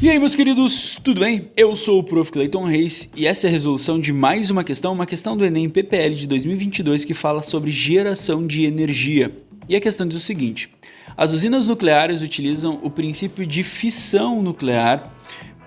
E aí, meus queridos, tudo bem? Eu sou o Prof. Clayton Reis e essa é a resolução de mais uma questão do Enem PPL de 2022 que fala sobre geração de energia. E a questão diz o seguinte: as usinas nucleares utilizam o princípio de fissão nuclear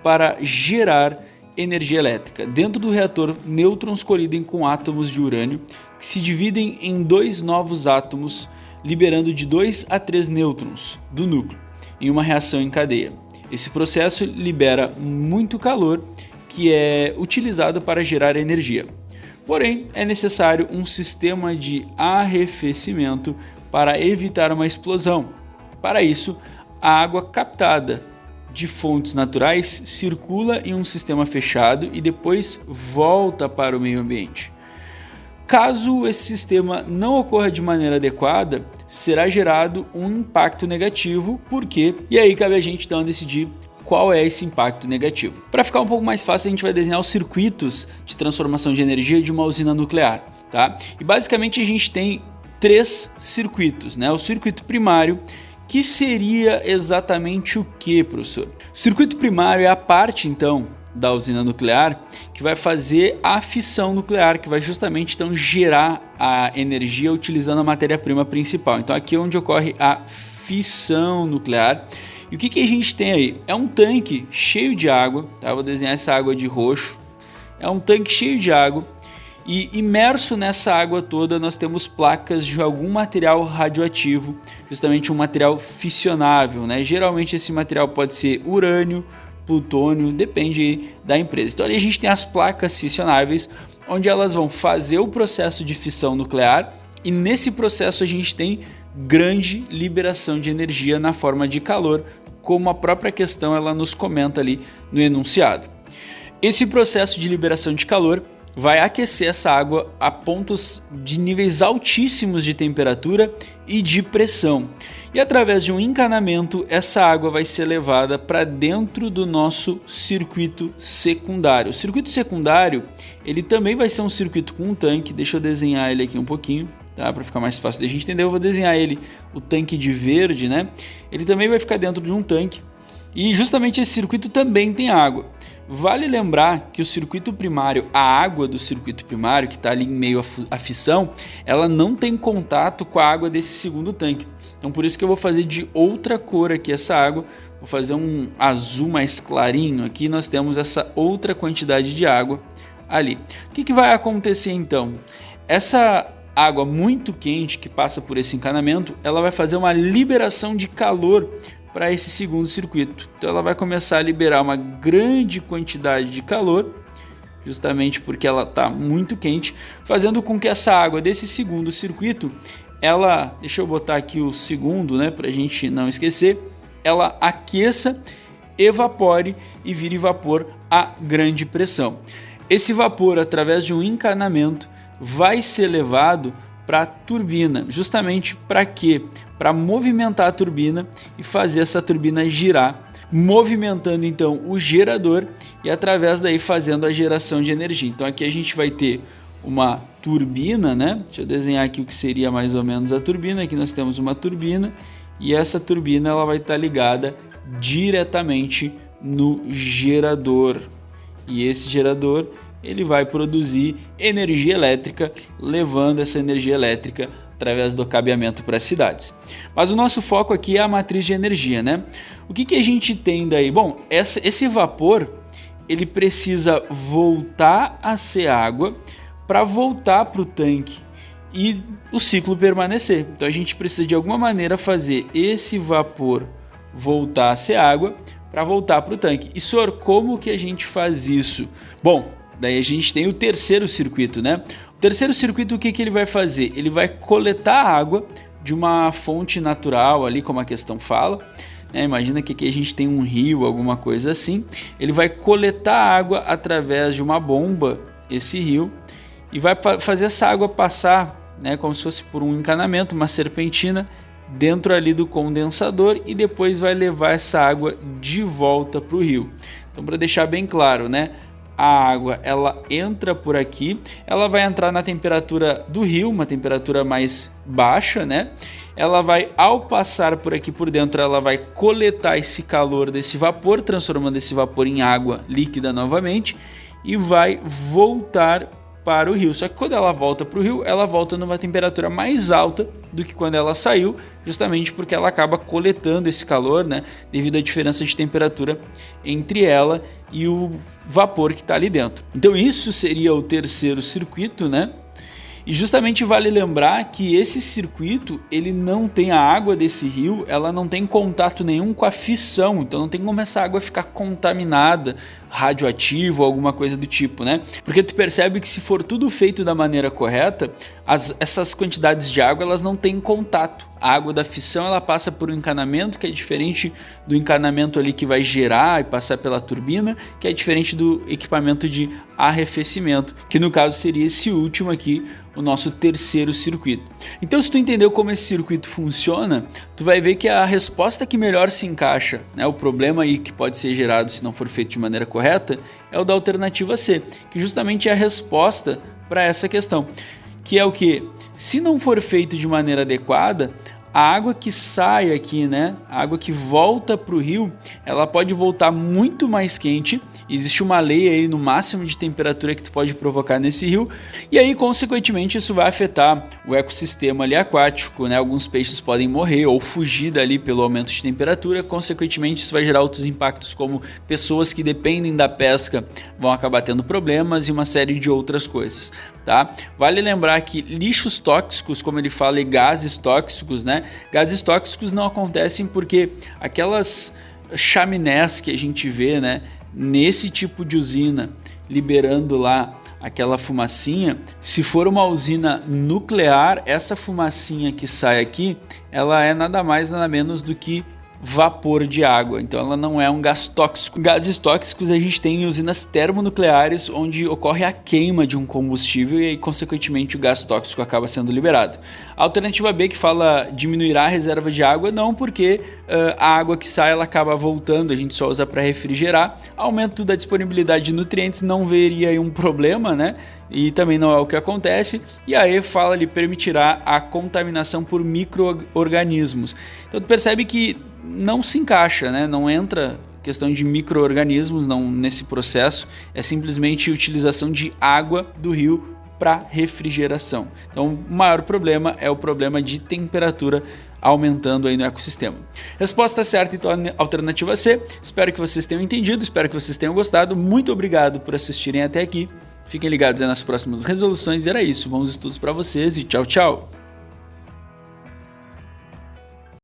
para gerar energia elétrica. Dentro do reator, nêutrons colidem com átomos de urânio que se dividem em dois novos átomos, liberando de 2 a 3 nêutrons do núcleo em uma reação em cadeia. Esse processo libera muito calor que é utilizado para gerar energia. Porém, é necessário um sistema de arrefecimento para evitar uma explosão. Para isso, a água captada de fontes naturais circula em um sistema fechado e depois volta para o meio ambiente. Caso esse sistema não ocorra de maneira adequada, será gerado um impacto negativo. Por quê? E aí cabe a gente então decidir qual é esse impacto negativo. Para ficar um pouco mais fácil, a gente vai desenhar os circuitos de transformação de energia de uma usina nuclear, tá? E basicamente a gente tem 3 circuitos, né? O circuito primário, que seria exatamente o que, professor? O circuito primário é a parte então da usina nuclear que vai fazer a fissão nuclear, que vai justamente então gerar a energia utilizando a matéria-prima principal. Então aqui é onde ocorre a fissão nuclear. E o que a gente tem aí? É um tanque cheio de água, tá? Vou desenhar essa água de roxo. É um tanque cheio de água e imerso nessa água toda nós temos placas de algum material radioativo, justamente um material fissionável, né? Geralmente esse material pode ser urânio, plutônio, depende da empresa. Então ali a gente tem as placas fissionáveis, onde elas vão fazer o processo de fissão nuclear e nesse processo a gente tem grande liberação de energia na forma de calor, como a própria questão ela nos comenta ali no enunciado. Esse processo de liberação de calor vai aquecer essa água a pontos de níveis altíssimos de temperatura e de pressão. E através de um encanamento, essa água vai ser levada para dentro do nosso circuito secundário. O circuito secundário, ele também vai ser um circuito com um tanque. Deixa eu desenhar ele aqui um pouquinho, tá? Para ficar mais fácil da gente entender, eu vou desenhar ele, o tanque de verde, né? Ele também vai ficar dentro de um tanque. E justamente esse circuito também tem água. Vale lembrar que o circuito primário, a água do circuito primário, que está ali em meio à fissão, ela não tem contato com a água desse segundo tanque. Então por isso que eu vou fazer de outra cor aqui essa água, vou fazer um azul mais clarinho aqui, nós temos essa outra quantidade de água ali. O que vai acontecer então? Essa água muito quente que passa por esse encanamento, ela vai fazer uma liberação de calor para esse segundo circuito. Então ela vai começar a liberar uma grande quantidade de calor, justamente porque ela está muito quente, fazendo com que essa água desse segundo circuito, ela, deixa eu botar aqui o segundo, né, para a gente não esquecer, ela aqueça, evapore e vire vapor a grande pressão. Esse vapor, através de um encanamento, vai ser levado para a turbina, justamente para quê? Para movimentar a turbina e fazer essa turbina girar, movimentando então o gerador e através daí fazendo a geração de energia. Então aqui a gente vai ter uma turbina, né? Deixa eu desenhar aqui o que seria mais ou menos a turbina. Aqui nós temos uma turbina e essa turbina ela vai estar ligada diretamente no gerador. E esse gerador ele vai produzir energia elétrica, levando essa energia elétrica através do cabeamento para as cidades. Mas o nosso foco aqui é a matriz de energia, né? O que a gente tem daí? Bom, esse vapor ele precisa voltar a ser água para voltar para o tanque e o ciclo permanecer. Então a gente precisa de alguma maneira fazer esse vapor voltar a ser água para voltar para o tanque. E senhor, como que a gente faz isso? Bom, daí a gente tem o terceiro circuito, né? O terceiro circuito, o que ele vai fazer? Ele vai coletar água de uma fonte natural ali, como a questão fala, né? Imagina que aqui a gente tem um rio, alguma coisa assim. Ele vai coletar água através de uma bomba, esse rio, e vai fazer essa água passar, né, como se fosse por um encanamento, uma serpentina, dentro ali do condensador e depois vai levar essa água de volta para o rio. Então, para deixar bem claro, né? a água ela entra por aqui, ela vai entrar na temperatura do rio, uma temperatura mais baixa, né? Ela vai, ao passar por aqui por dentro, ela vai coletar esse calor desse vapor, transformando esse vapor em água líquida novamente e vai voltar para o rio. Só que quando ela volta para o rio, ela volta numa temperatura mais alta do que quando ela saiu, justamente porque ela acaba coletando esse calor, né, devido à diferença de temperatura entre ela e o vapor que está ali dentro. Então isso seria o terceiro circuito, né? E justamente vale lembrar que esse circuito, ele não tem a água desse rio, ela não tem contato nenhum com a fissão, então não tem como essa água ficar contaminada, radioativa ou alguma coisa do tipo, né? Porque tu percebe que se for tudo feito da maneira correta, essas quantidades de água elas não têm contato. A água da fissão ela passa por um encanamento que é diferente do encanamento ali que vai gerar e passar pela turbina, que é diferente do equipamento de arrefecimento, que no caso seria esse último aqui, o nosso terceiro circuito. Então, se tu entendeu como esse circuito funciona, tu vai ver que a resposta que melhor se encaixa, né, o problema aí que pode ser gerado se não for feito de maneira correta, é o da alternativa C, que justamente é a resposta para essa questão, que é o que? Se não for feito de maneira adequada, a água que sai aqui, né, a água que volta para o rio, ela pode voltar muito mais quente. Existe uma lei aí no máximo de temperatura que tu pode provocar nesse rio, e aí consequentemente isso vai afetar o ecossistema ali aquático, né? Alguns peixes podem morrer ou fugir dali pelo aumento de temperatura, consequentemente isso vai gerar outros impactos, como pessoas que dependem da pesca vão acabar tendo problemas e uma série de outras coisas, tá? Vale lembrar que lixos tóxicos, como ele fala, e gases tóxicos, né? Gases tóxicos não acontecem porque aquelas chaminés que a gente vê, né, nesse tipo de usina, liberando lá aquela fumacinha, se for uma usina nuclear, essa fumacinha que sai aqui, ela é nada mais nada menos do que vapor de água, então ela não é um gás tóxico. Gases tóxicos a gente tem em usinas termonucleares, onde ocorre a queima de um combustível e aí consequentemente o gás tóxico acaba sendo liberado. A alternativa B, que fala diminuirá a reserva de água, não, porque a água que sai ela acaba voltando, a gente só usa para refrigerar. Aumento da disponibilidade de nutrientes, não veria aí um problema, né? E também não é o que acontece. E aí fala ali permitirá a contaminação por micro-organismos. Então tu percebe que não se encaixa, né? Não entra questão de micro-organismos nesse processo, é simplesmente utilização de água do rio para refrigeração. Então o maior problema é o problema de temperatura aumentando aí no ecossistema. Resposta certa, então, alternativa C. Espero que vocês tenham entendido, espero que vocês tenham gostado. Muito obrigado por assistirem até aqui. Fiquem ligados aí nas próximas resoluções. Era isso, bons estudos para vocês e tchau, tchau!